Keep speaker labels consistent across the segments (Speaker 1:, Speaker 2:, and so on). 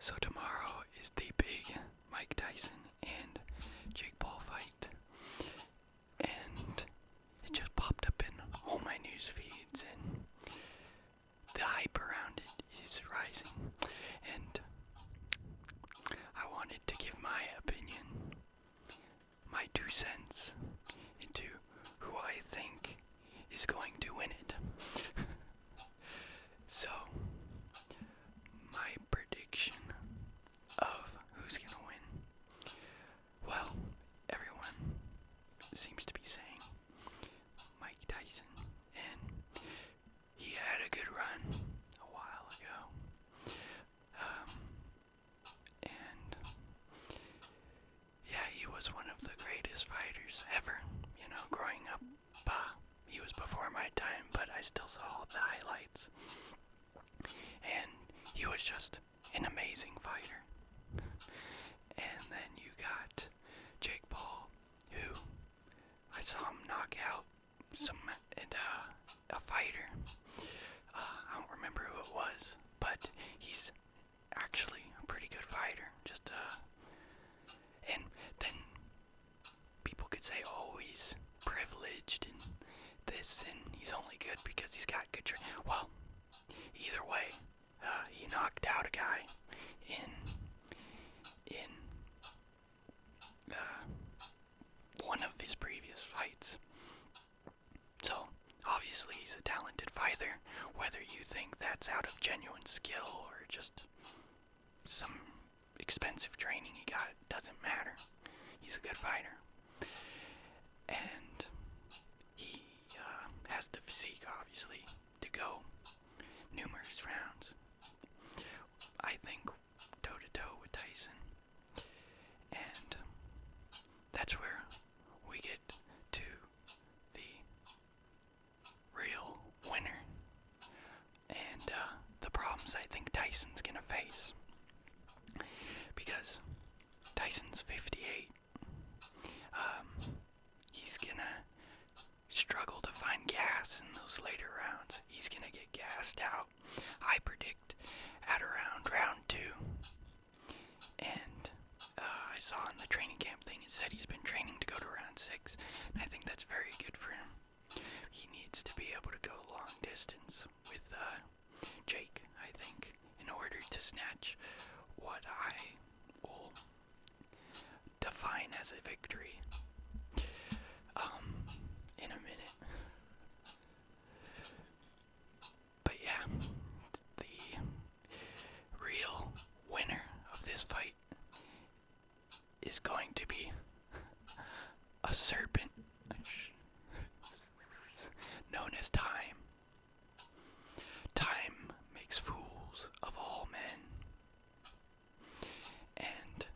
Speaker 1: So tomorrow is the big Mike Tyson and Jake Paul fight. And it just popped up in all my news feeds, and the hype around it is rising. And I wanted to give my opinion, my 2 cents, into who I think is going to win it. So, my prediction of who's going to win. Well, everyone seems to be saying Mike Tyson, and he had a good run a while ago. And yeah, he was one of the greatest fighters ever. Growing up, he was before my time, but I still saw all the highlights. And he was just an amazing fighter. And then you got Jake Paul, who I saw him knock out a fighter. I don't remember who it was, but he's actually a pretty good fighter. And then people could say, oh, he's privileged and this, and he's only good because he's got good training. Well, either way, he knocked out a guy in one of his previous fights. So obviously he's a talented fighter. Whether you think that's out of genuine skill or just some expensive training he got, doesn't matter. He's a good fighter. And he has the physique, obviously, to go numerous rounds. I think toe-to-toe with Tyson. And that's where we get to the real winner. And the problems I think Tyson's gonna face. Because Tyson's 58. He's gonna struggle to find gas in those later rounds. He's gonna get gassed out. I predict at around round 2. And I saw in the training camp thing, it said he's been training to go to round 6. And I think that's very good for him. He needs to be able to go long distance with Jake, I think, in order to snatch what I will define as a victory in a minute. But yeah, the real winner of this fight is going to be a serpent known as Time. Time makes fools of all men. And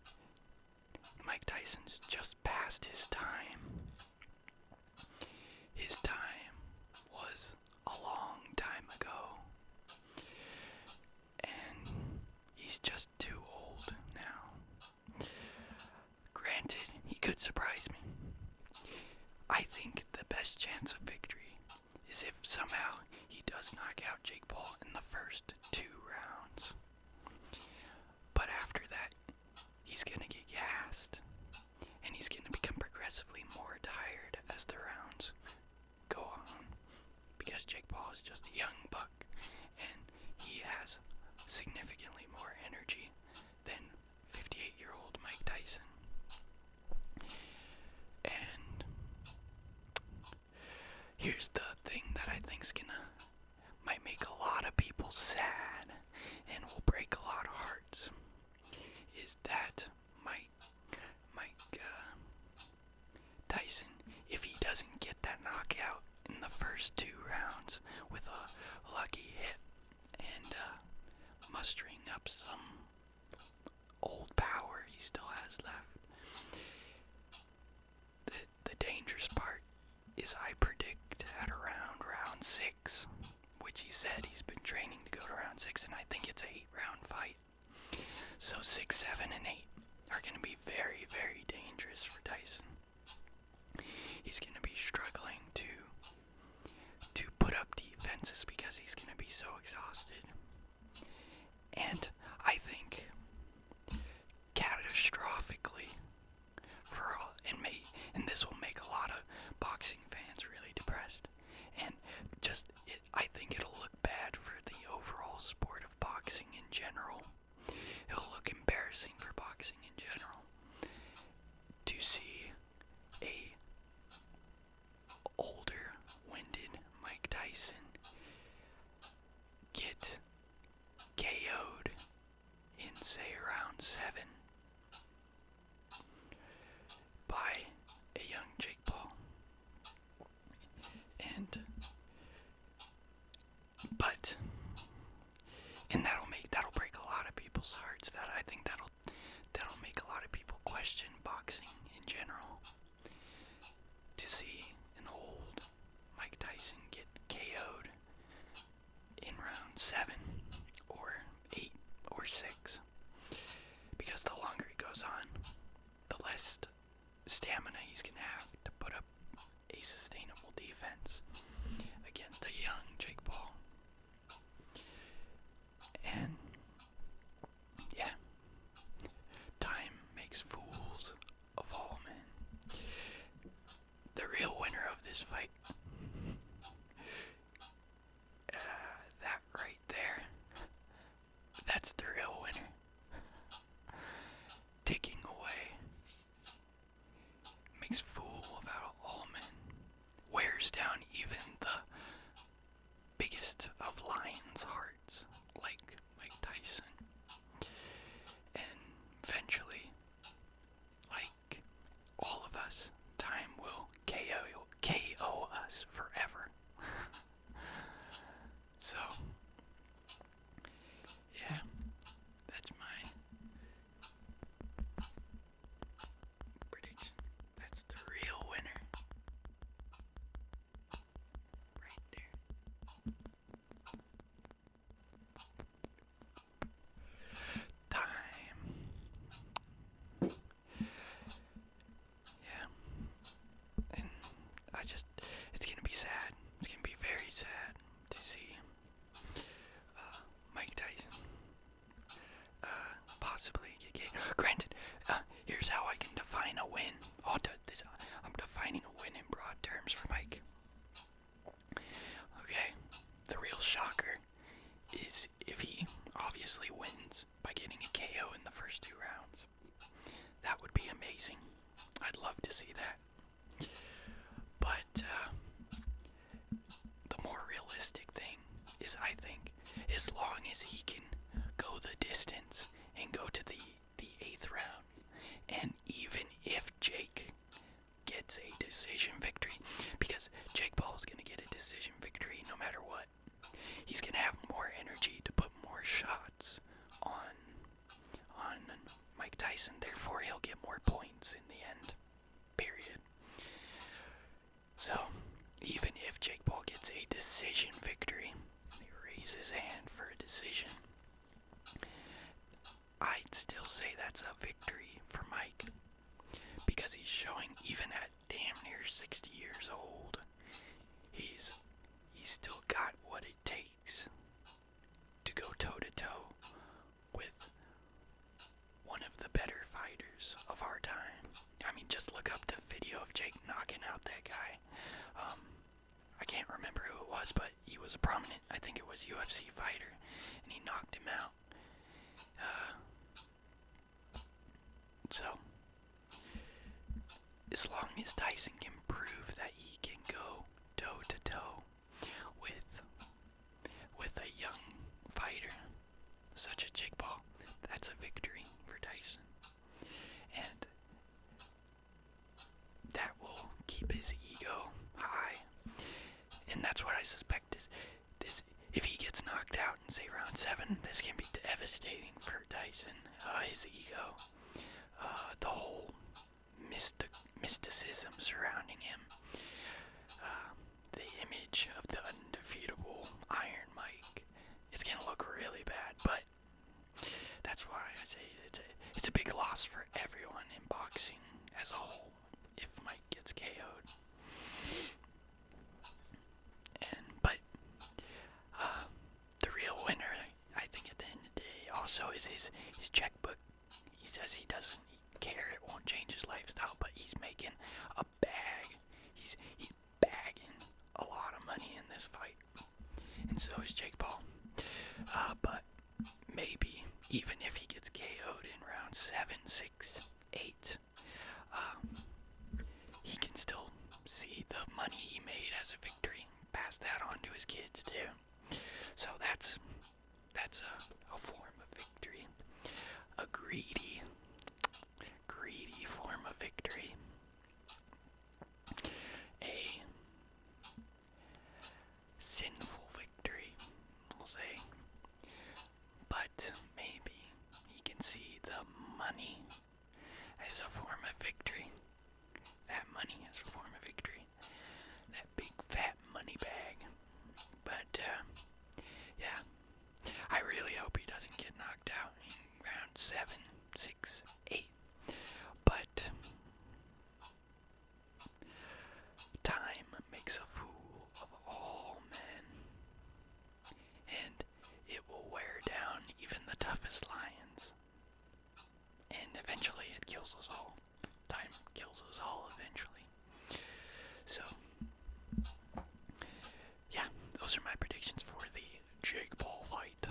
Speaker 1: Mike Tyson's just past his time. His time was a long time ago. And he's just too old now. Granted, he could surprise me. I think the best chance of victory is if somehow he does knock out Jake Paul in the first 2 rounds. But after that, he's gonna get gassed. And he's gonna become progressively more tired as the rounds go on. Because Jake Paul is just a young buck. And he has significantly more energy than 58-year-old Mike Tyson. And here's the thing that I think's might make a lot of people sad and will break a lot of hearts, is that Mike Tyson, if he doesn't get that knockout in the first 2 rounds with a lucky hit and mustering up some old power he still has left, the dangerous part is I predict at around round 6, which he said he's been training to go to round 6, and I think it's an 8-round fight. So 6, 7, and 8 are going to be very, very dangerous for Tyson. He's going to be struggling to put up defenses because he's going to be so exhausted. And I think say around 7 by a young Jake Paul. And that'll break a lot of people's hearts. I think that'll make a lot of people question boxing in general. To see an old Mike Tyson get KO'd in round 7 or 8 or 6. Because the longer it goes on, the less stamina he's going to have to put up a sustainable defense against a young Jake Paul. And yeah, time makes fools of all men. The real winner of this fight, that right there, that's the real winner. Taking away, makes fool of all men, wears down even the biggest of lions' hearts, like Mike Tyson. And eventually, like all of us, time will KO us forever. So, yeah, that's my prediction. That's the real winner. Right there. Time. Yeah. And it's gonna be sad. It's gonna be very sad to see Mike Tyson possibly get KO'd. Granted, here's how I can define a win. I'm defining a win in broad terms for Mike. Okay, the real shocker is if he obviously wins by getting a KO in the first 2 rounds. That would be amazing. I'd love to see that. But the more realistic thing is, I think, as long as he can go the distance and go to the 8th round, and even if Jake gets a decision victory, because Jake Paul is going to get a decision victory no matter what, he's going to have more energy to put more shots on Mike Tyson, therefore he'll get more points in the end, period. So, even if Jake Paul gets a decision victory, he raises his hand for a decision, I'd still say that's a victory for Mike, because he's showing, even at damn near 60 years old, he's still got what it takes to go toe-to-toe with one of the better fighters of our time. I mean, just look up the video of Jake knocking out that guy. I can't remember who it was, but he was a prominent, I think it was UFC fighter, and he knocked him out. So, as long as Tyson can prove that he can go toe-to-toe with a young fighter such as Jake Paul, that's a victory for Tyson. And that will keep his ego high. And that's what I suspect is this. If he gets knocked out in, say, round 7, this can be devastating for Tyson. His ego, the whole mysticism surrounding him, the image of the undefeatable Iron Mike. It's gonna look really bad, but that's why I say it's a big loss for everyone in boxing as a whole if Mike gets KO'd. But the real winner, I think, at the end of the day, also is his checkbook. He says he doesn't care, it won't change his lifestyle, but he's making a bag. He's bagging a lot of money in this fight, and so is Jake Paul. But maybe even if he gets KO'd in round 7, 6, 8, he can still see the money he made as a victory, pass that on to his kids too. So that's a form of victory. greedy form of victory. A sinful victory, we'll say. But maybe he can see the money as a form of victory. That money as a form of victory. That big fat money bag. But, yeah. I really hope he doesn't get knocked out in round 7, 6, 8. But time makes a fool of all men. And it will wear down even the toughest lions. And eventually it kills us all. Time kills us all eventually. So, yeah, those are my predictions for the Jake Paul fight.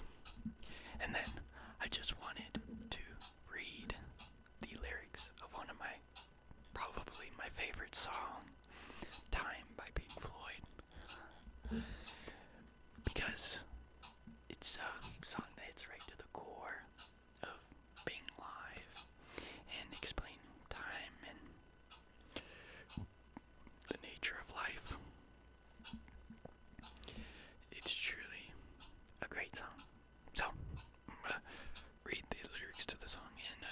Speaker 1: And then I just wanted to read the lyrics of one of probably my favorite song, Time by Pink Floyd. Because it's a song that hits right to the core of being alive and explaining time and the nature of life. It's truly a great song. So, read the lyrics to the song and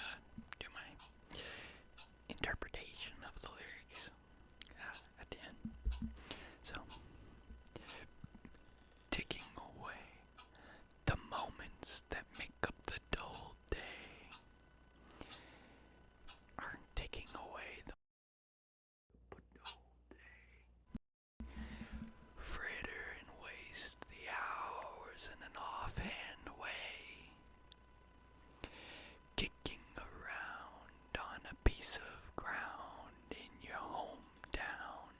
Speaker 1: do my interpretation of the lyrics at the end. So, ticking away the moments that make up the dull day are ticking away the dull day. Fritter and waste the hours in an offhand way, kicking around on a piece of ground in your hometown,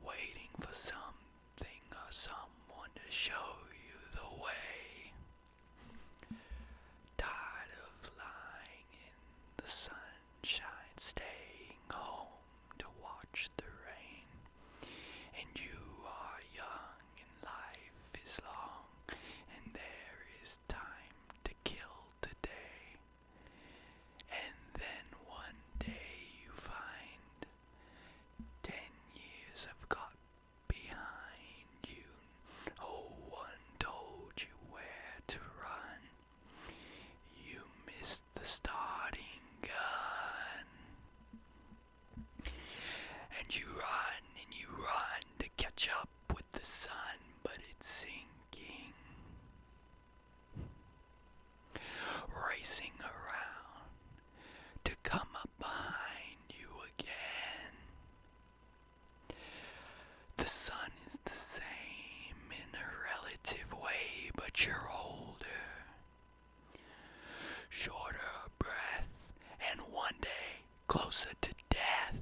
Speaker 1: waiting for something or someone to show you the way. Tired of lying in the sunshine, staying home to watch the rain. And you are young and life is long, and there is time to kill today. And then one day you find 10 years have got behind you. No one told you where to run. You missed the starting gun. And you run to catch up with the sun, but it's sinking. Racing around to come up behind you again. The sun is the same in a relative way, but you're older, shorter of breath, and one day closer to death.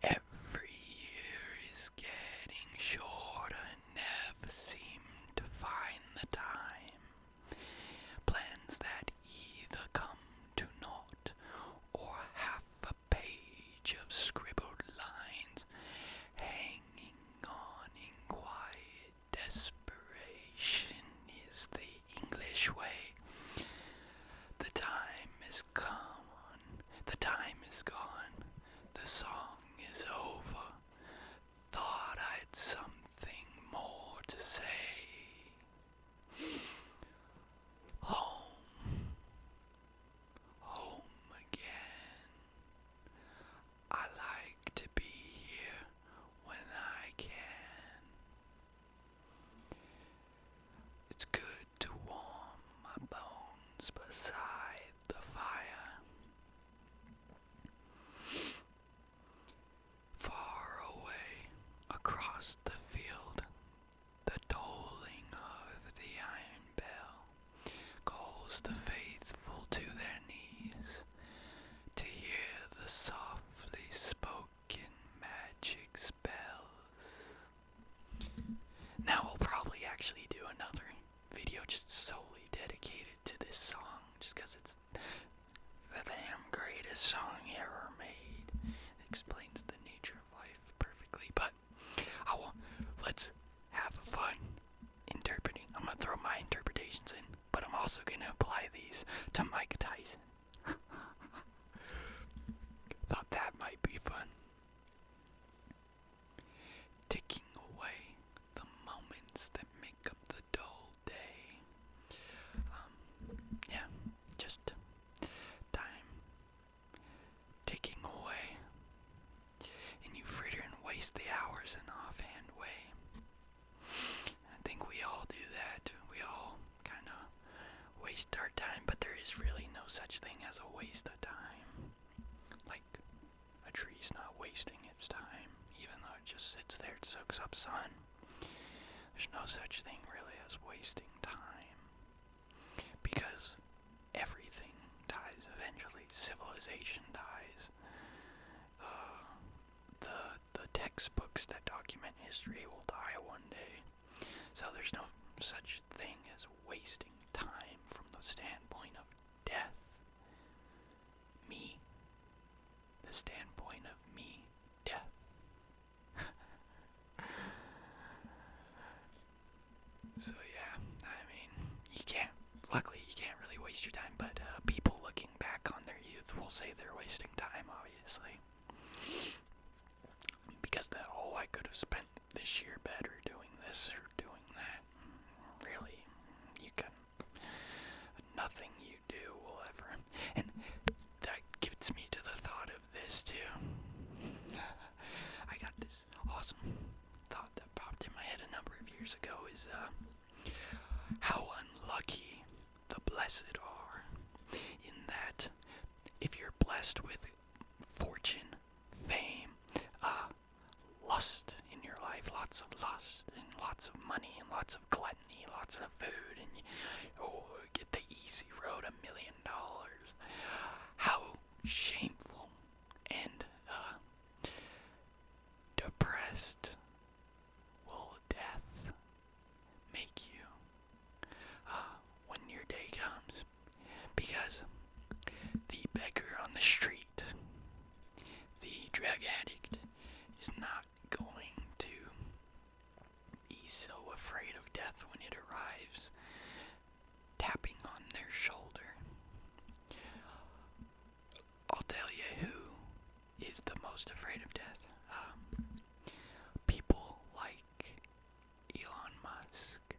Speaker 1: Every year is getting shorter and never seem to find the time. Plans that either come to naught or half a page of scribbled lines hanging on in quiet desperation is the English way. The time is gone, the time is gone, the song is over. Thought I'd something more to say. Home, home again. I like to be here when I can. It's good to warm my bones beside the fire. Far away across the field, the tolling of the iron bell calls the faithful to their knees to hear the softly spoken magic spells. Now I'll probably actually do another video just solely dedicated to this song, just because it's the damn greatest song ever made. It explains the nature of life perfectly, but let's have fun interpreting. I'm gonna throw my interpretations in, but I'm is really no such thing as a waste of time. Like, a tree's not wasting its time, even though it just sits there and soaks up sun. There's no such thing really as wasting time. Because everything dies eventually. Civilization dies. The textbooks that document history will die one day. So there's no such thing as wasting time from the standpoint of death. Me. The standpoint of me. Death. So yeah, I mean, luckily you can't really waste your time, but people looking back on their youth will say they're wasting time, obviously. Because I could have spent this year better doing this or doing that. Really, nothing you do will ever. And that gets me to the thought of this too. I got this awesome thought that popped in my head a number of years ago is how unlucky the blessed are, in that if you're blessed with fortune, fame, lust in your life, lots of lust and lots of money and lots of gluttony, lots of food, and you get the easy road, $1 million. How shameful and depressed will death make you when your day comes? Because the beggar on the street, the drug addict, is not going to be so afraid of death when it arrives, tapping on their shoulder. I'll tell you who is the most afraid of death. People like Elon Musk,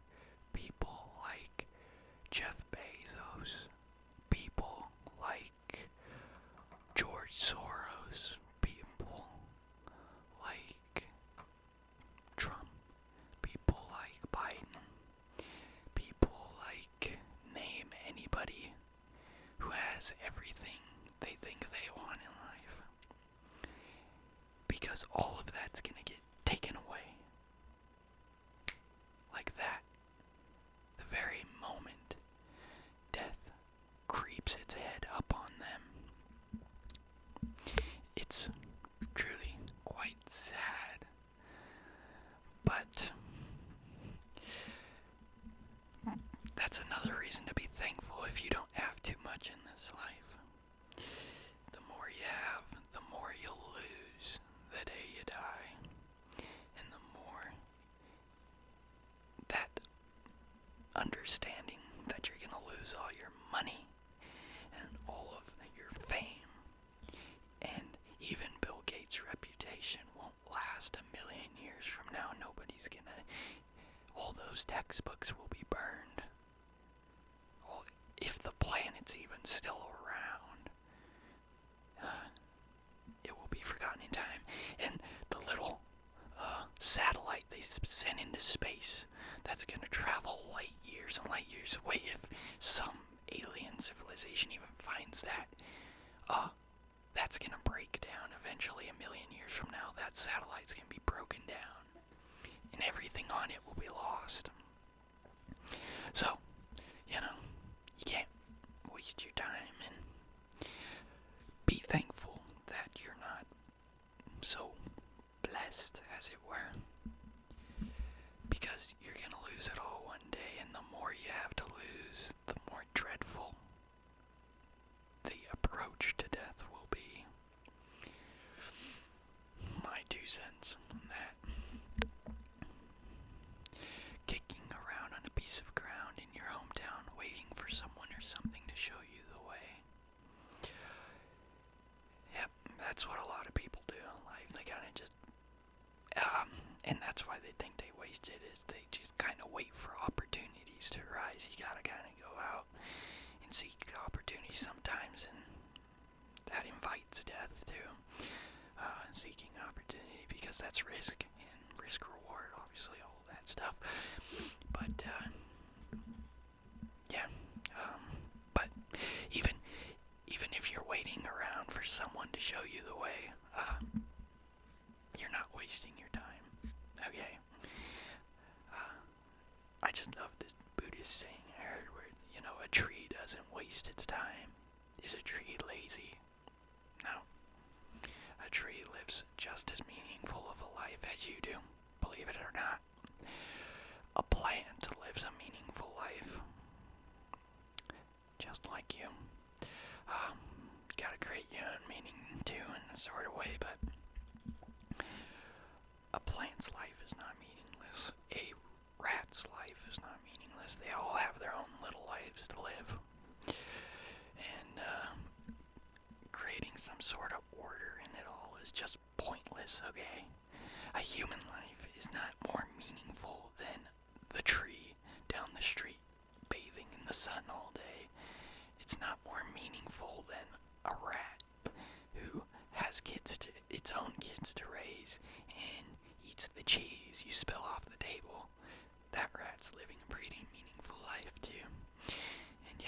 Speaker 1: people like Jeff Bezos, people like George Soros, people like Trump, people like Biden, people like name anybody who has everything they think they want in life. Because all of that's gonna get taken away. Like that. The very moment death creeps its head up on them. It's truly quite sad. But that's another reason to be thankful if you don't have too much in this life. The more you have, the more you'll lose the day you die. And the more that understanding that you're gonna lose all your money and all of your fame, and even Bill Gates' reputation won't last 1,000,000 years from now. Nobody's gonna, all those textbooks will be burned. If the planet's even still around, it will be forgotten in time. And the little satellite they sent into space, that's gonna travel light years and light years away. If some alien civilization even finds that, that's gonna break down eventually. 1,000,000 years from now, that satellite's gonna be broken down, and everything on it will be lost. So, you can't waste your time, and be thankful that you're not so blessed, as it were, because you're gonna lose it all one day, and the more you have to lose, the more dreadful the approach to death will be. My 2 cents on that. Kicking around on a piece of ground in your hometown, waiting for someone or something to show you the way. Yep, that's what a lot of people do in life. They kind of just, and that's why they think they waste it, is they just kind of wait for opportunities to arise. You gotta kind of go out and seek opportunities sometimes, and that invites death too. Seeking opportunity, because that's risk, and risk reward, obviously, all that stuff. But yeah, but for someone to show you the way, you're not wasting your time. Okay? I just love this Buddhist saying I heard where, a tree doesn't waste its time. Is a tree lazy? No. A tree lives just as meaningful of a life as you do, believe it or not. A plant lives a meaningful life, just like you. Gotta create your own meaning too, in a sort of way, but a plant's life is not meaningless. A rat's life is not meaningless. They all have their own little lives to live. And creating some sort of order in it all is just pointless, okay? A human life is not more meaningful than the tree down the street bathing in the sun all day. It's not more meaningful than a rat who has its own kids to raise and eats the cheese you spill off the table. That rat's living a pretty meaningful life too. And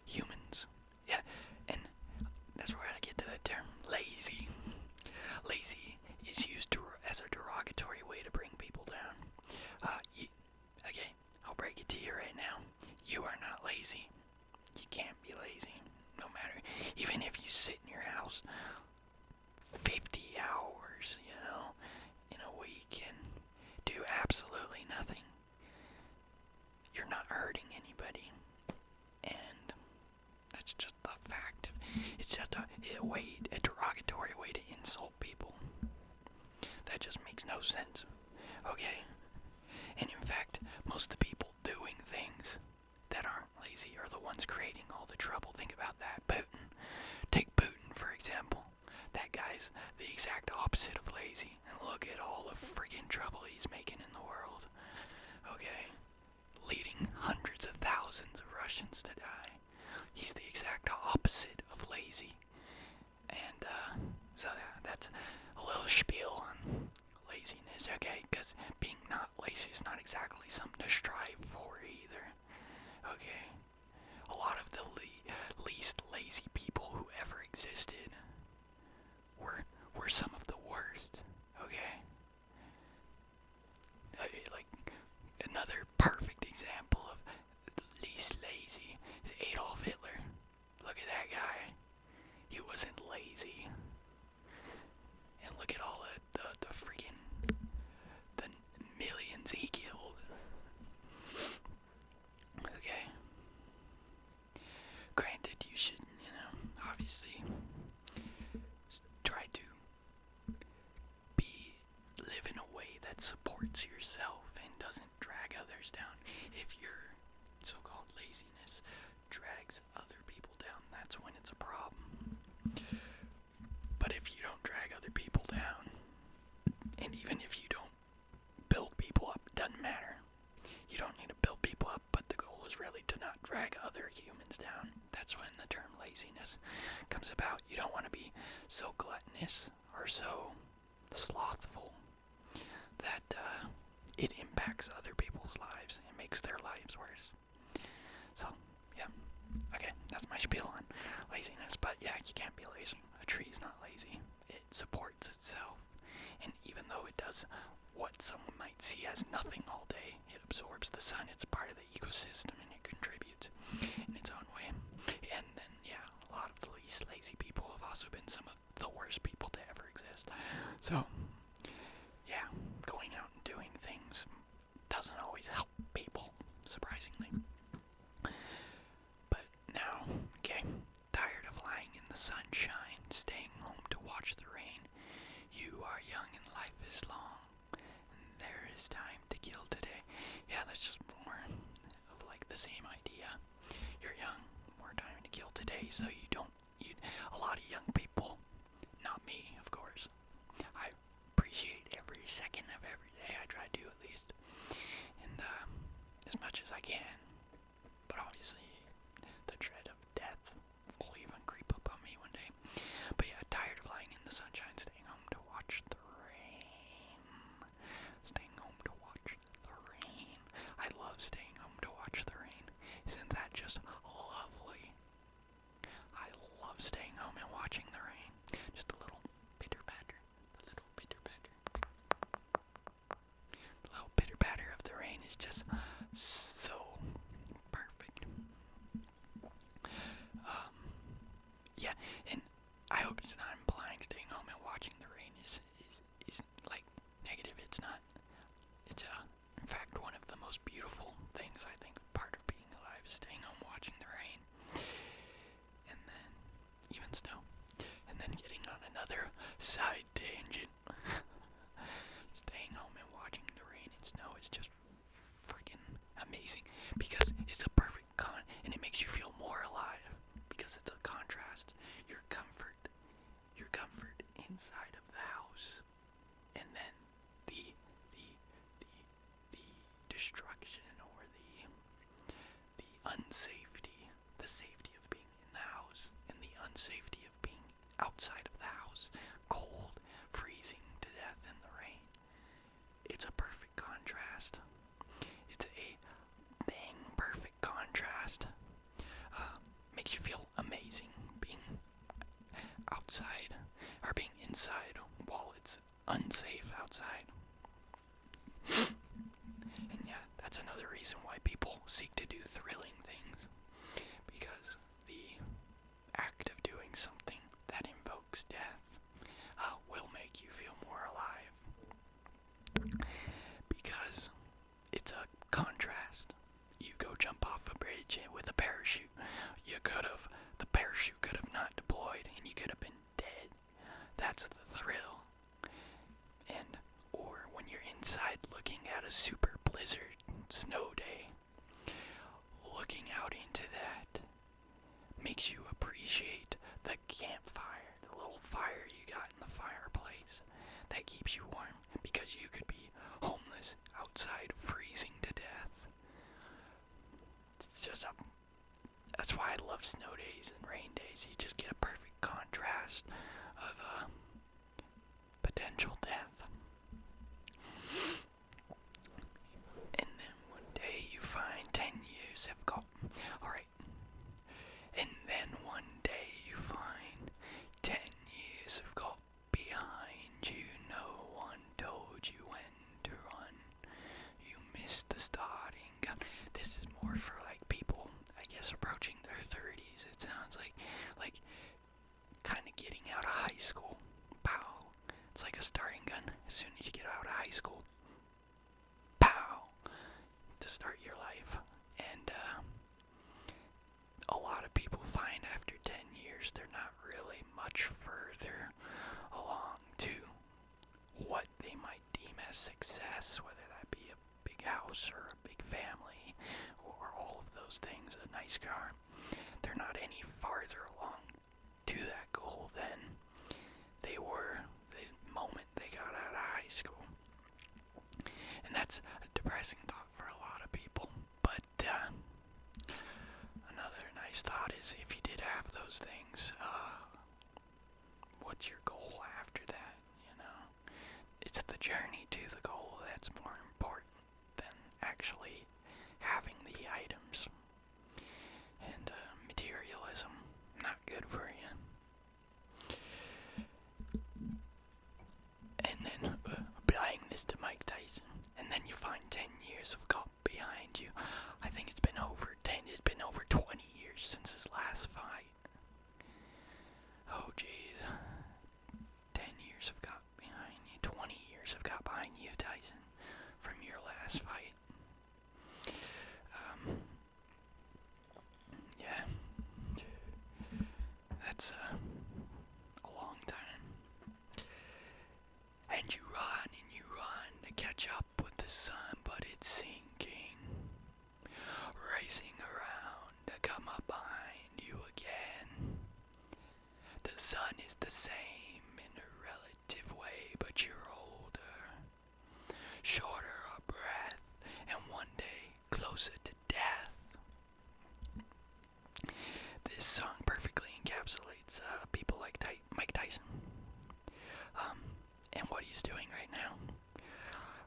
Speaker 1: humans. Yeah, and that's where I get to the term lazy. Lazy is used as a derogatory way to bring people down. Okay, I'll break it to you right now. You are not lazy. You can't be lazy. No matter, even if you sit in your house 50 hours, in a week and do absolutely nothing, you're not hurting anybody. And that's just the fact. It's just a derogatory way to insult people. That just makes no sense. Okay? And in fact, most of the people doing things that aren't lazy are the ones creating all the trouble. Think about that. Putin. Take Putin, for example. That guy's the exact opposite of lazy. And look at all the friggin' trouble he's making in the world. Okay? Leading hundreds of thousands of Russians to die. He's the exact opposite of lazy. And, so that's a little spiel on laziness, okay? Because being not lazy is not exactly something to strive for either. Okay? A lot of the least lazy people who ever existed were some of the worst. Okay? Like, another perfect example of least lazy is Adolf Hitler. Look at that guy. He wasn't lazy. And look at all the freaking the millions he killed. Okay. Granted, you should, obviously try to live in a way that supports yourself and doesn't drag others down. If your so-called laziness drags other people down, that's when it's a problem. But if you don't drag other people down, and even if you don't build people up, it doesn't matter. You don't need to build people up, but the goal is really to not drag other humans down. That's when the term laziness comes about. You don't want to be so gluttonous or so slothful that it impacts other people's lives and makes their lives worse. So, yeah. Okay, that's my spiel on laziness. But yeah, you can't be lazy. A tree's not lazy. It supports itself. And even though it does what someone might see as nothing all day, it absorbs the sun. It's part of the ecosystem and it contributes in its own way. And then, yeah, a lot of the least lazy people have also been some of the worst people to ever exist. So, yeah, going out and doing things doesn't always help people, surprisingly. But now, okay, tired of lying in the sunshine, staying home to watch the rain. You are young and life is long, and there is time to kill today. Yeah, that's just more of like the same idea. You're young, more time to kill today, so a lot of young people, not me, of course. I appreciate every second of every day. I try to, at least, and as much as I can. But obviously, the dread of death will even creep up on me one day. But yeah, tired of lying in the sunshine, staying home to watch the rain. Staying home to watch the rain. I love staying home to watch the rain. Isn't that just watching the rain. Just a little pitter patter, a little pitter patter. The little pitter patter of the rain is just so perfect. Yeah, and I hope it's not implying staying home and watching the rain is like negative. It's not. It's in fact one of the most beautiful things I think part of being alive is staying home watching the rain. And then even snow. And then getting on another side tangent. Staying home and watching the rain and snow is just freaking amazing because it's a perfect and it makes you feel more alive because it's a contrast. Your comfort inside of the house, and then the destruction or the unsafety, the safety of being in the house and the unsafety of being outside of the house, cold, freezing to death in the rain. It's a perfect contrast. It's a bang perfect contrast. Makes you feel amazing being outside or being inside while it's unsafe outside. And yeah, that's another reason why people seek to do thrilling things, because the act of doing something that invokes death will make you feel more alive, because it's a contrast. You go jump off a bridge with a parachute. The parachute could have not deployed and you could have been dead. That's the thrill. Or when you're inside looking at a super blizzard snow day, looking out into that makes you appreciate the campfire, the little fire you got in the fireplace that keeps you warm, because you could be homeless outside freezing to death. It's just that's why I love snow days and rain days. You just get a perfect contrast of potential death. And then one day you find 10 years have gone. Alright. And then one day you find 10 years have got behind you. No one told you when to run. You missed the starting gun. This is more for like people, I guess, approaching their 30s. It sounds like kind of getting out of high school. Pow. It's like a starting gun. As soon as you get out of high school, pow, to start your life. And a lot of people find after 10 years they're not really much further along to what they might deem as success, whether that be a big house or a big family or all of those things, a nice car. They're not any farther along to that goal than they were the moment they got out of high school. And that's a depressing thought for a lot of people. But another nice thought is, if you did have those things, what's your goal after that? You know, it's the journey to the goal that's more important than actually having the items. And materialism, not good for you. And then applying this to Mike Tyson, and then you find 10 years of cop behind you. I think it's been over 20 years since his last fight. Oh jeez. 10 years have got behind you. 20 years have got behind you, Tyson, from your last fight. Yeah. That's a long time. And you run to catch up with the sun, but it's sinking. Racing around to come up behind you again. The sun is the same in a relative way, but you're older, shorter of breath, and one day closer to death. This song perfectly encapsulates people like Mike Tyson. And what he's doing right now.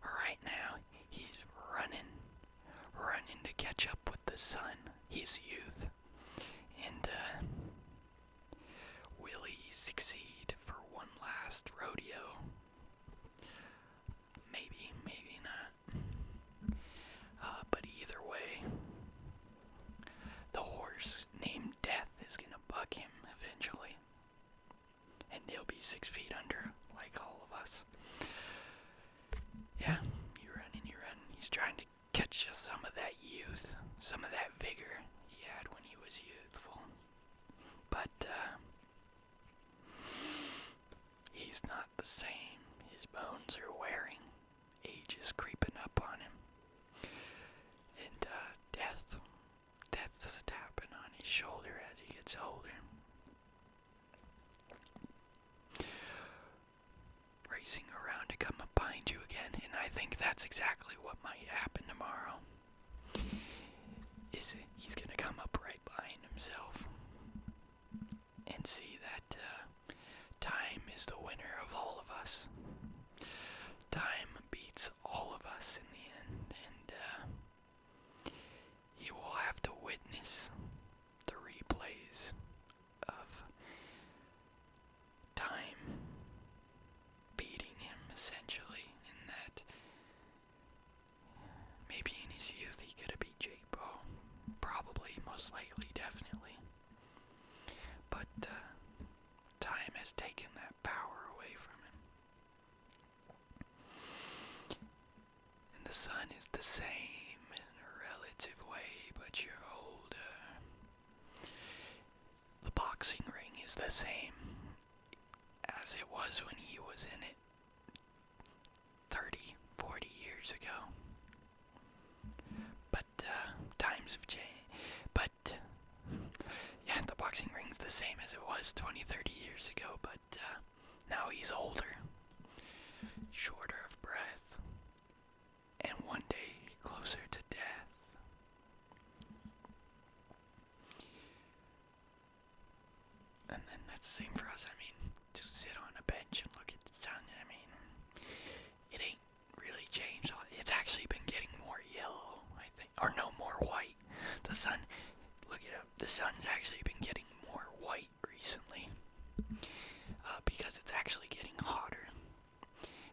Speaker 1: Right now, he's running to catch up with the sun, his youth. And will he last rodeo. Maybe, maybe not. But either way, the horse named Death is gonna buck him eventually. And he'll be 6 feet under, like all of us. Yeah, you run and you run. He's trying to catch some of that youth, some of that vigor he had when he was youthful. But, he's not the same. His bones are wearing. Age is creeping up on him. And, Death is tapping on his shoulder as he gets older. Racing around to come up behind you again, and I think that's exactly what might happen tomorrow. He's gonna come up right behind himself and see that time is the winner of all of us. Time beats all of us in the end, and he will have to witness the replays of time beating him, essentially, in that maybe in his youth he could have beat Jake Paul. Probably, most likely, definitely. But time has taken that power away from him. And the sun is the same in a relative way, but you're older. The boxing ring is the same as it was when he was in it 30, 40 years ago. But times have changed. But yeah, the boxing ring's the same as it was 20, 30 years ago, but now he's older, shorter of breath, and one day closer to death. And then that's the same for us. I mean, to sit on a bench and look at the sun, I mean, it ain't really changed. It's actually been getting more yellow, I think. Or no, more white. The sun, look it up, the sun's actually been getting more white recently. Because it's actually getting hotter.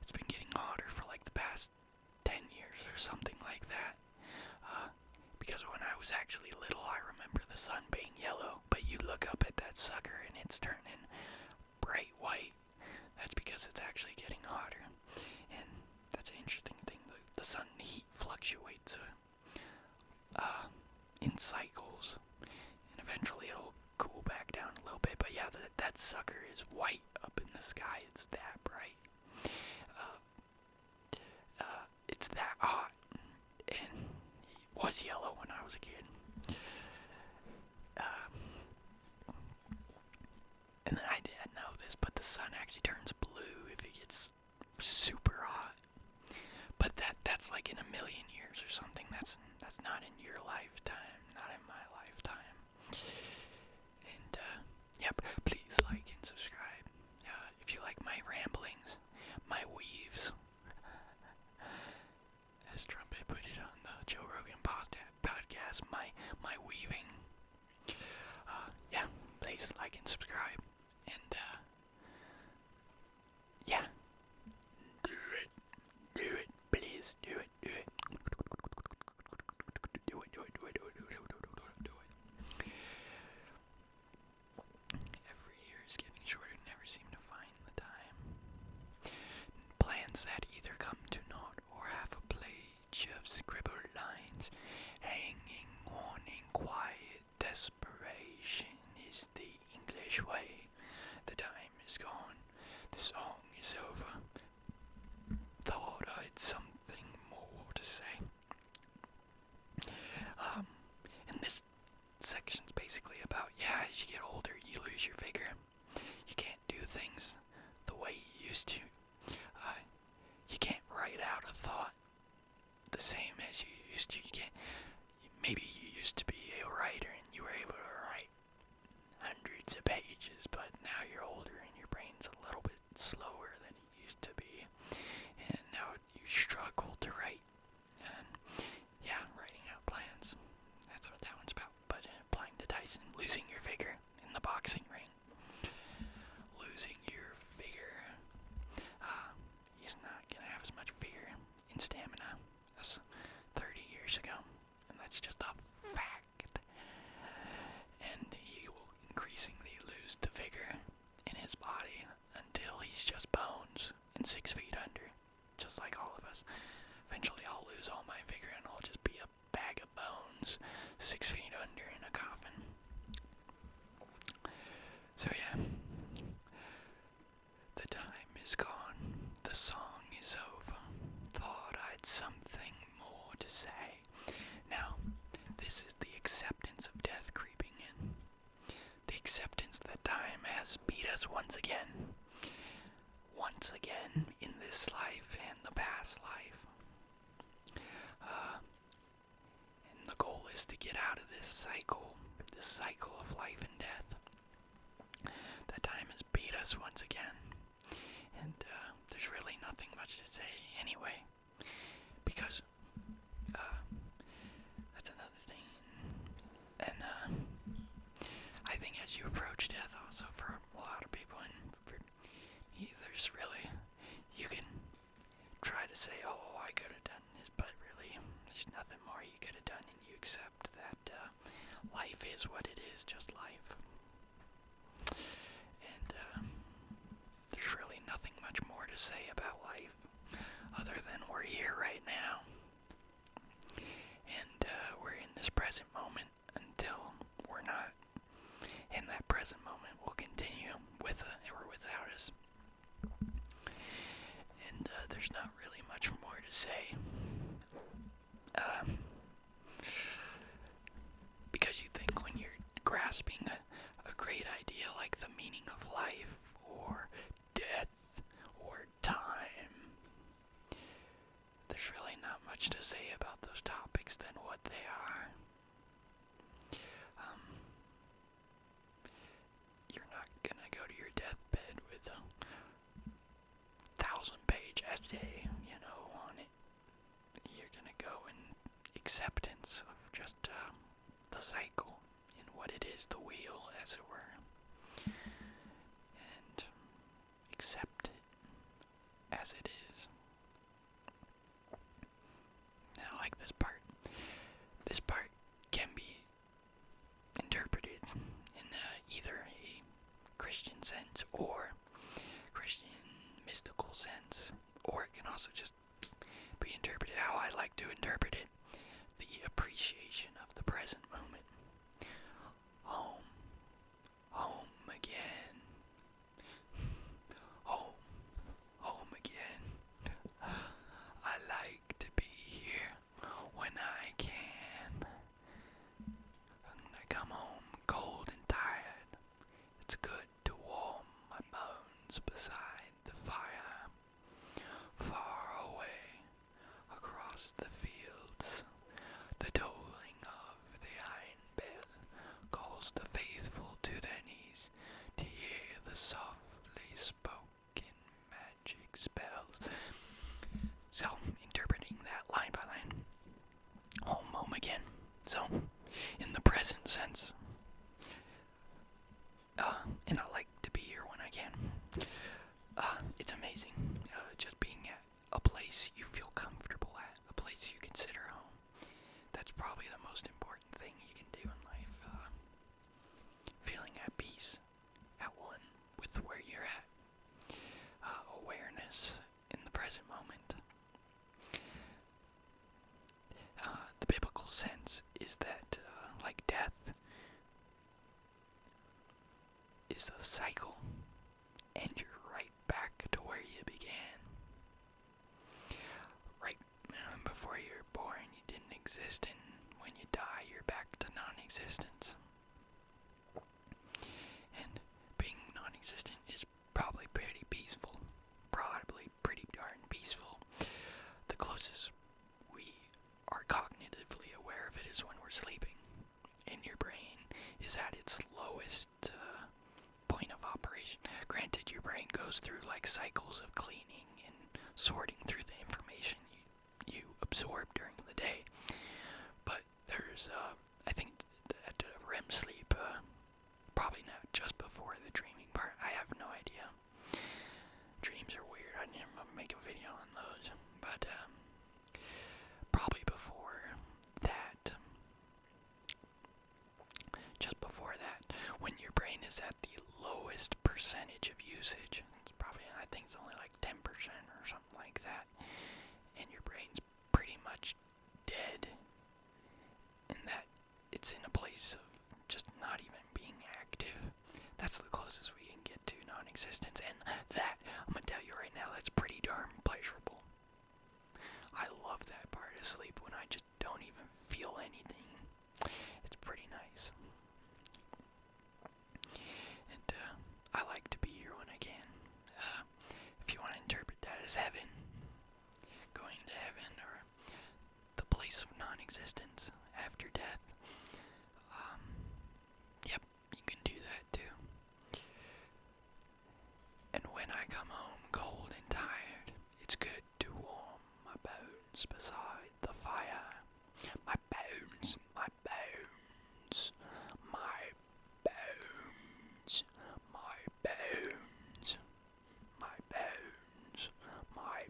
Speaker 1: It's been getting hotter for like the past 10 years or something like that. Because when I was actually little, I remember the sun being yellow. But you look up at that sucker and it's turning bright white. That's because it's actually getting hotter. And that's an interesting thing. The sun heat fluctuates in cycles. And eventually it'll cool back down a little bit. But yeah, that sucker is white up in the sky. It's that bright. It's that hot. And it was yellow when I was a kid. And then I didn't know this, but the sun actually turns blue if it gets super hot. But that's like in a million years or something. That's not in your lifetime, not in my lifetime. And yep, please like and subscribe. If you like my ramblings, my weaves, as Trumpet put it on the Joe Rogan podcast, my weaving. Yeah, please like and subscribe. And yeah, do it, please, do it. Every year is getting shorter, never seem to find the time. Plans that either come to naught or have a page of scribbled lines hanging on in quiet desperation is the English way. The time is gone, the song is over. Thought I had something more to say. And this section's basically about, yeah, as you get older, you lose your vigor. You can't do things the way you used to. You can't write out a thought the same as you used to. You can't. Maybe you used to be a writer and you were able to write hundreds of pages, but now you're older and your brain's a little bit slower than it used to be. And now you struggle to write. And yeah, writing out plans. That's what that one's about. But applying to Tyson, losing your vigor in the boxing ring. Losing your vigor. That's just a fact. And he will increasingly lose the vigor in his body until he's just bones and 6 feet under, just like all of us. Eventually I'll lose all my vigor and I'll just be a bag of bones 6 feet under in a coffin. So yeah, the time is gone, the song is over. Thought I'd something more to say. Now, this is the acceptance of death creeping in. The acceptance that time has beat us once again. Once again in this life and the past life. And the goal is to get out of this cycle of life and death. That time has beat us once again. And there's really nothing much to say anyway. Because that's another thing. And I think as you approach death also for a lot of people, and for me, there's really, you can try to say, oh, I could have done this, but really, there's nothing more you could have done, and you accept that life is what it is, just life. And there's really nothing much more to say about life, other than we're here right now. And we're in this present moment until we're not. And that present moment will continue with or without us. And there's not really much more to say. Because you think when you're grasping a great idea like the meaning of life, or death, or time, there's really not much to say about those topics than what they are. You're not gonna go to your deathbed with a 1,000-page essay, on it. You're gonna go in acceptance of just the cycle and what it is, the wheel, as it were, and accept it as it is. And I like this part. This part can be interpreted in either a Christian sense or Christian mystical sense, or it can also just be interpreted how I like to interpret it, the appreciation of the present moment. Home. Home again. Home. Home again. I like to be here when I can. I come home cold and tired. It's good to warm my bones beside the fire. Far away, across the fields, the tolling of the iron bell calls the faithful to their knees to hear the softly spoken magic spells. So, interpreting that line by line, home again. So, in the present sense, and I like to be here when I can. It's amazing, just being at a place you feel comfortable at, a place you consider home. That's probably the most important thing you can do in life. Feeling at peace, at one with where you're at. Awareness in the present moment. The biblical sense is that, like death, is a cycle, and you're right back to where you began. Right before you were born, you didn't exist, and when you die, you're back to non-existence. And being non-existent is probably pretty peaceful. Probably pretty darn peaceful. The closest we are cognitively aware of it is when we're sleeping, and your brain is at its lowest point of operation. Granted, your brain goes through like cycles of cleaning and sorting through the information you absorb during the day. But there's, I think that REM sleep, probably not just before the dreaming part. I have no idea. Dreams are weird. I never make a video on those. But probably before that, percentage of usage. It's probably, I think it's only like 10% or something like that. And your brain's pretty much dead. In that it's in a place of just not even being active. That's the closest we can get to non-existence. And that, I'm going to tell you right now, that's pretty darn pleasurable. I love that part of sleep when I just don't even feel anything. It's pretty nice. And I like to be here when I can. If you want to interpret that as heaven, going to heaven, or the place of non-existence after death, yep, you can do that too. And when I come home cold and tired, it's good to warm my bones beside the fire. My bones, my bones, my bones, my bones, my bones, my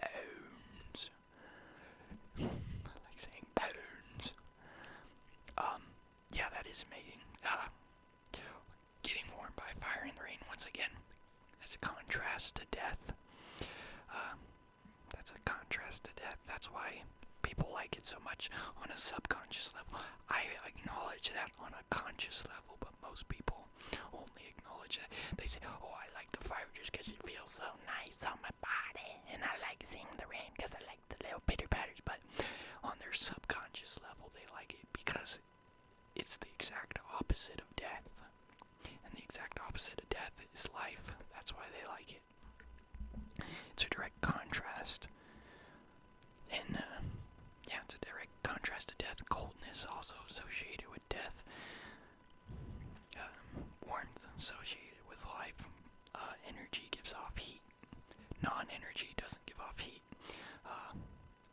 Speaker 1: bones. I like saying bones. Yeah, that is amazing. Getting warmed by fire in the rain once again. That's a contrast to death. That's a contrast to death. That's why people like it so much on a subconscious level. I acknowledge that on a conscious level, but most people only acknowledge that. They say, oh, I like the fire just because it feels so nice on my body, and I like seeing the rain because I like the little pitter patters, but on their subconscious level, they like it because it's the exact opposite of death. And the exact opposite of death is life. That's why they like it. It's a direct contrast. And, yeah, it's a direct contrast to death. Coldness also associated with death. Warmth associated with life. Energy gives off heat. Non-energy doesn't give off heat.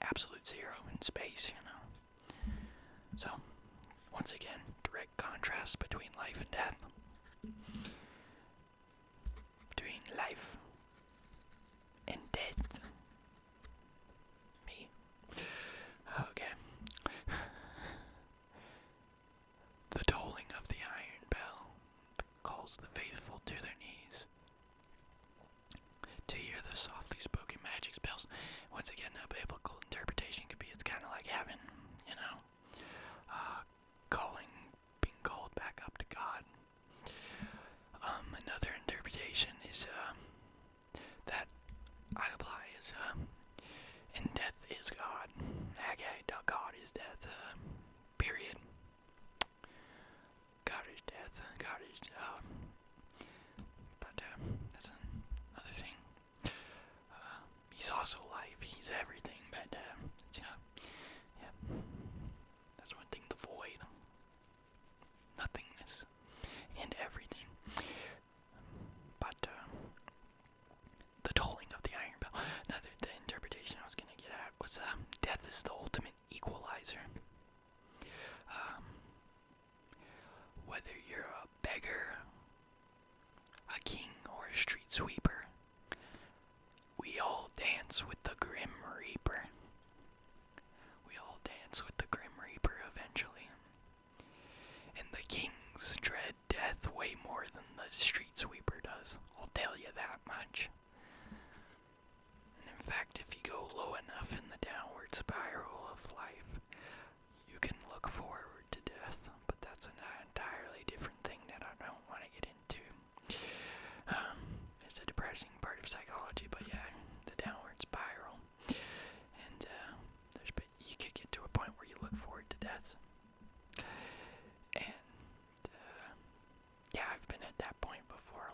Speaker 1: Absolute zero in space, you know. So, once again, direct contrast between life and death. Between life and death. Me. Okay. The tolling of the iron bell calls the faithful to their knees. To hear the softly spoken magic spells. Once again, a biblical interpretation could be it's kind of like heaven, you know. Being called back up to God. Another interpretation is that I apply is and death is God. Okay, God is death. Period. God is death. God is but that's another thing. He's also life. He's everything. But yeah, that's one thing. The void, nothingness, and everything. But the tolling of the iron bell. The interpretation I was gonna get at was death is the ultimate equalizer. Whether you're a beggar, a king, or a street sweeper, we all dance with the Grim Reaper. We all dance with the Grim Reaper eventually. And the kings dread death way more than the street sweeper does. I'll tell you that much. And in fact, if you go low enough in the downward spiral of life, you can look forward to death. But that's an entirely different thing that I don't want to get into. It's a depressing part of psychology, but yeah, the downward spiral. And you could get to a point where you look forward to death. And yeah, I've been at that point before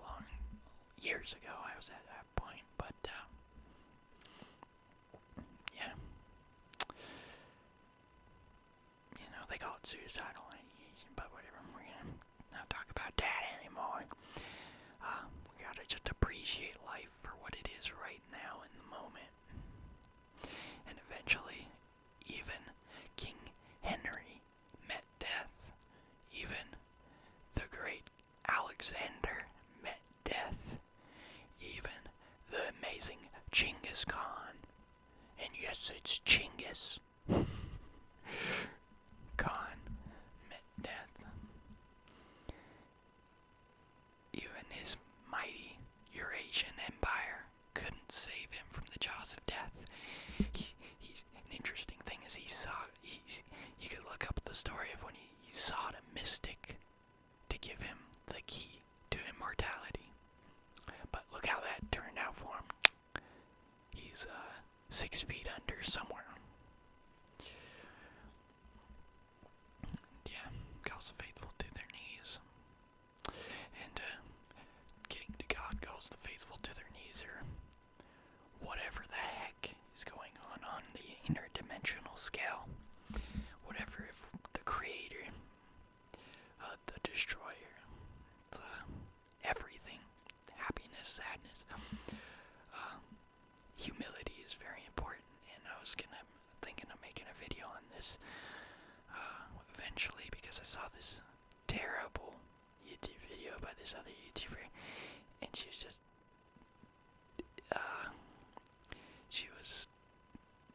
Speaker 1: years ago. I was at that point, but yeah, you know, they call it suicidal ideation, but whatever. We're gonna not talk about that anymore. We gotta just appreciate life for what it is right now in the moment. And eventually, even King Henry met death. Even the great Alexander met death. Even the amazing Genghis Khan. And yes, it's Genghis Khan met death. Even his mighty under somewhere. Yeah, calls the faithful to their knees. And getting to God calls the faithful to their knees, or whatever the heck is going on the interdimensional scale. Whatever, if the creator, the destroyer, the everything, happiness, sadness, humility is very important. And I was thinking of making a video on this eventually, because I saw this terrible YouTube video by this other YouTuber, and she was just she was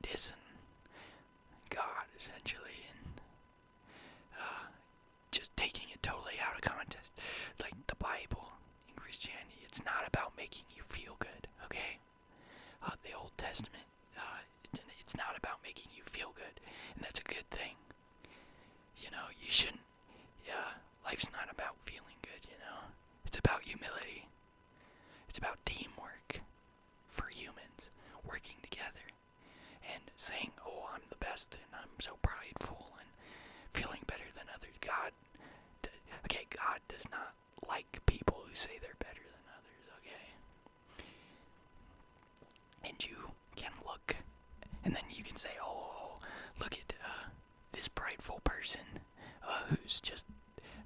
Speaker 1: dissing God essentially, and just taking it totally out of context. Like the Bible in Christianity, it's not about making you feel good, okay? The Old Testament, it's not about making you feel good, and that's a good thing. You know, you shouldn't, life's not about feeling good, you know? It's about humility. It's about teamwork for humans, working together, and saying, oh, I'm the best, and I'm so prideful, and feeling better than others. God does not like people who say they're better than others, okay? And you can look, and then you can say, oh, look at this prideful person who's just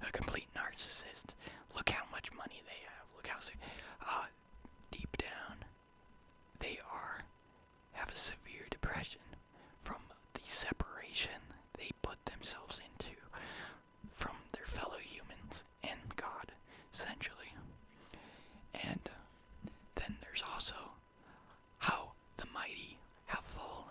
Speaker 1: a complete narcissist. Look how much money they have. Look how deep down they have a severe depression from the separation they put themselves into from their fellow humans and God, essentially. And then there's also how the mighty have fallen.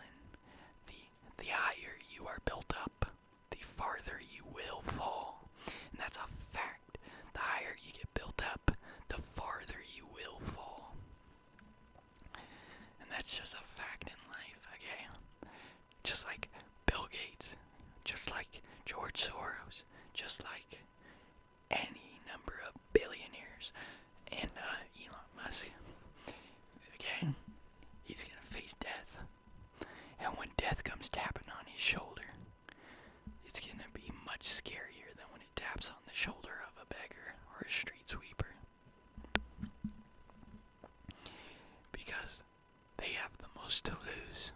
Speaker 1: The higher you are built up, the farther you will fall. And that's a fact. The higher you get built up, the farther you will fall. And that's just a fact in life, okay? Just like Bill Gates, just like George Soros, just like any number of billionaires, and Elon Musk. Okay? He's gonna face death. And when death comes tapping on his shoulder, it's gonna be much scarier than when it taps on the shoulder of a beggar or a street sweeper. Because they have the most to lose.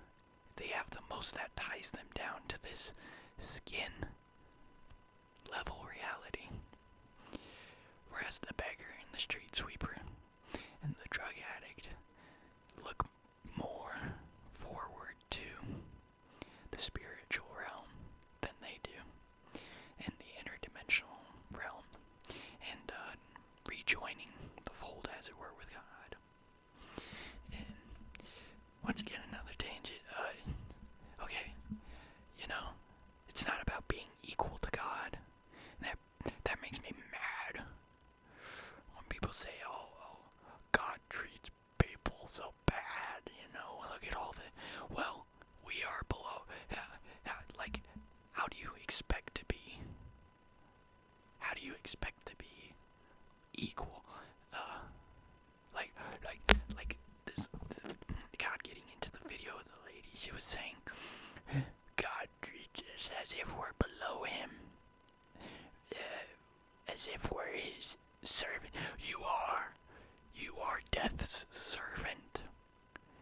Speaker 1: They have the most that ties them down to this skin level reality. Whereas the beggar and the street sweeper and the drug addict look more forward to the spiritual realm than they do, and the interdimensional realm, and rejoining the fold, as it were, with God. And once again, another tangent. Okay, you know, it's not about being equal to God. That makes me mad when people say, "Oh, God treats people so bad." You know, look at all the. Well, we are below. Like, how do you expect to be? How do you expect to be equal? Like this. God getting into the video with the lady, she was saying, God treats us as if we're below him, as if we're his servant. You are death's servant.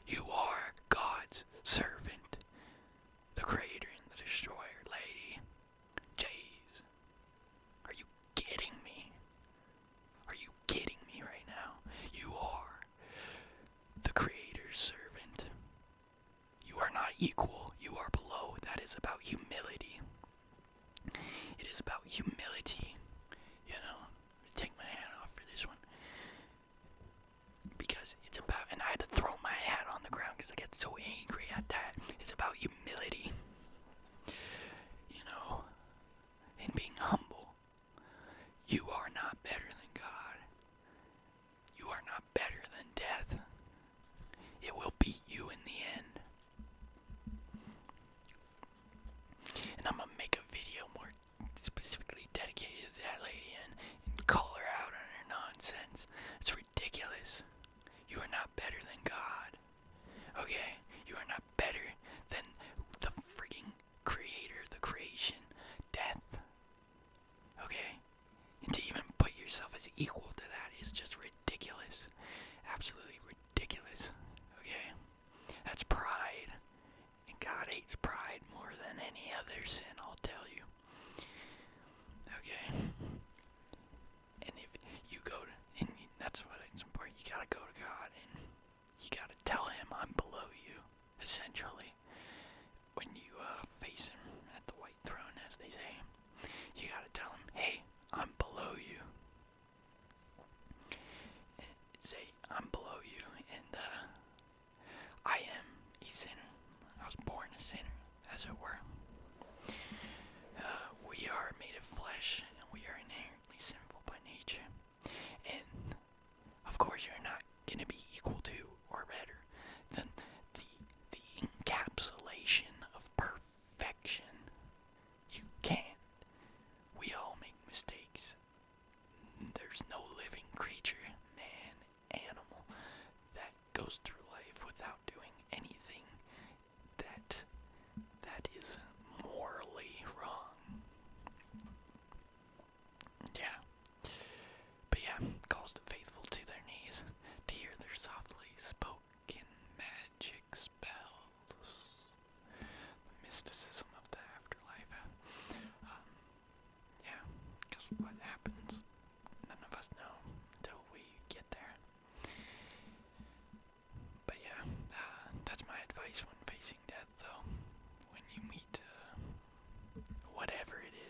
Speaker 1: You are God's servant, the creator and the destroyer, lady. Jeez. Are you kidding me? Are you kidding me right now? You are the creator's servant. You are not equal. You are below. That is about humility. It is about humility. You know, take my hat off for this one. Because it's about, and I had to throw my hat on the ground because I get so angry at that.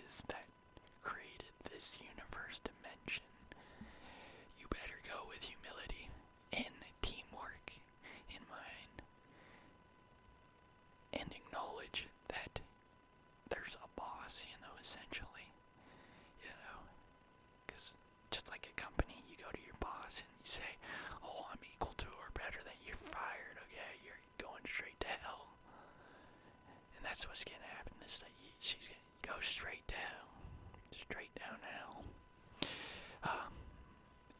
Speaker 1: is that created this universe dimension, you better go with humility and teamwork in mind, and acknowledge that there's a boss, essentially, because just like a company, you go to your boss and you say, oh, I'm equal to or better than you're fired, okay, you're going straight to hell. And that's what's going to happen, is that she's going to go straight down hell.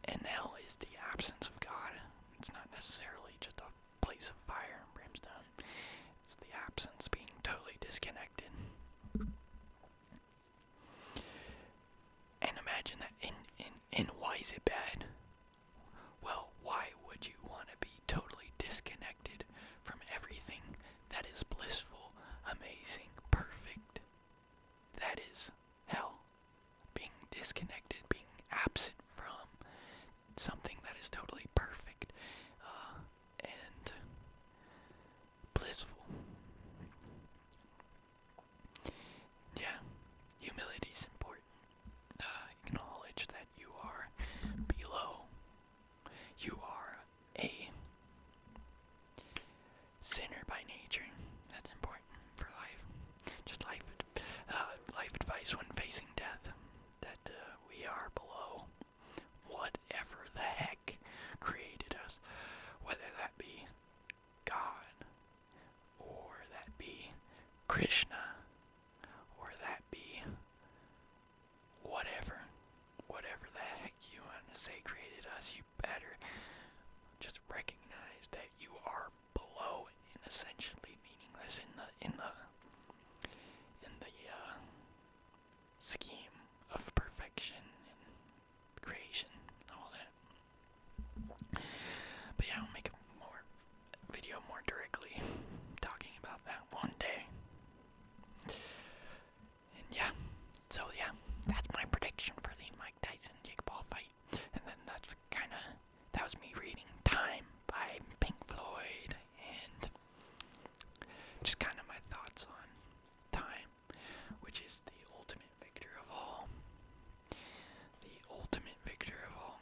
Speaker 1: And hell is the absence of God. It's not necessarily just a place of fire and brimstone. It's the absence, being totally disconnected. And imagine that, and why is it bad? Well, why would you want to be totally disconnected from everything that is blissful, amazing, perfect? That is hell. Being disconnected, being absent from something that is totally perfect and blissful. Yeah, humility is important. Acknowledge that you are below. You are a sinner by nature. That's important for life. Just life advice when facing death. That we are below whatever the heck created us. Whether that be God, or that be Krishna, or that be whatever the heck you want to say created us, you better just recognize that you are below and essentially meaningless in the scheme of perfection and creation and all that. But yeah, I'll make a video more directly talking about that one day. And yeah, so yeah, that's my prediction for the Mike Tyson Jake Paul fight. And then that was me reading Time by Pink Floyd, and just kind of my thoughts on time, which is the ultimate victor of all. The ultimate victor of all.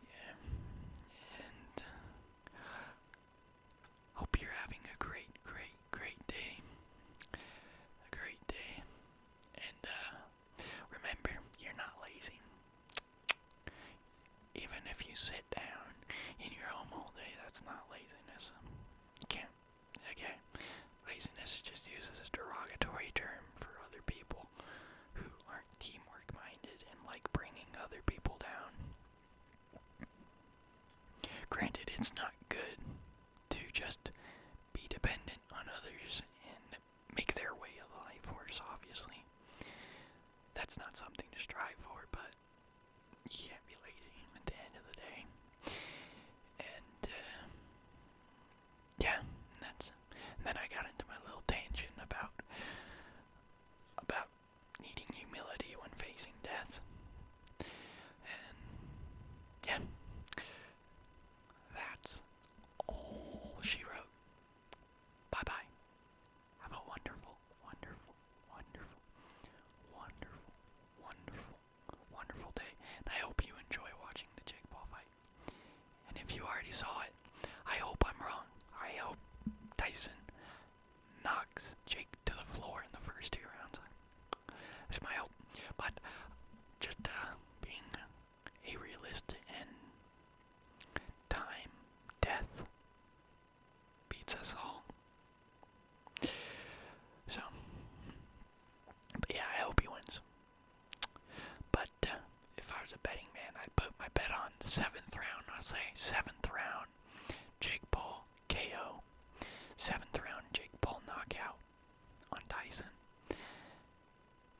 Speaker 1: Yeah. And hope you're having a great day. A great day. And remember, you're not lazy. Even if you sit down in your home all day, that's not laziness. You can't. Okay. Laziness is just used as a derogatory term for other people who aren't teamwork minded and like bringing other people down. Granted, it's not good to just be dependent on others and make their way of life worse, obviously. That's not something to strive for, but you can't be lazy at the end of the day. And, yeah, and then I got into my little tangent about needing humility when facing death. And, yeah, that's all she wrote. Bye-bye. Have a wonderful, wonderful, wonderful, wonderful, wonderful, wonderful day. And I hope you enjoy watching the Jake Paul fight. And if you already saw it, I hope I'm wrong. I hope Tyson knocks Jake to the floor in the first 2 rounds. That's my hope. But just being a realist, and time, death beats us all. So, but yeah, I hope he wins. But if I was a betting man, I'd put my bet on the 7th round. I'll say 7th round, Jake Paul KO. 7th round, Jake Paul knockout on Tyson.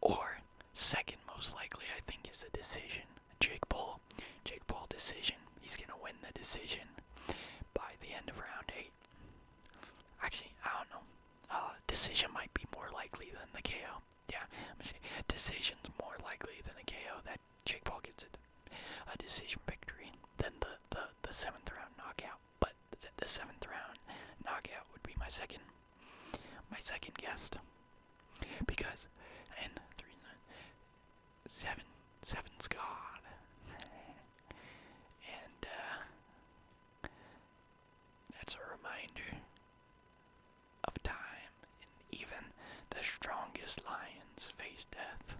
Speaker 1: Or second most likely, I think, is a decision. Jake Paul decision. He's gonna win the decision by the end of round 8. Actually, I don't know. Decision might be more likely than the KO. Yeah, I'm gonna say decision's more likely than the KO, that Jake Paul gets a decision victory than the 7th round knockout. But the 7th round knockout would be my second my second guest. Because in 7, seven's God. And, that's a reminder of time, and even the strongest lions face death.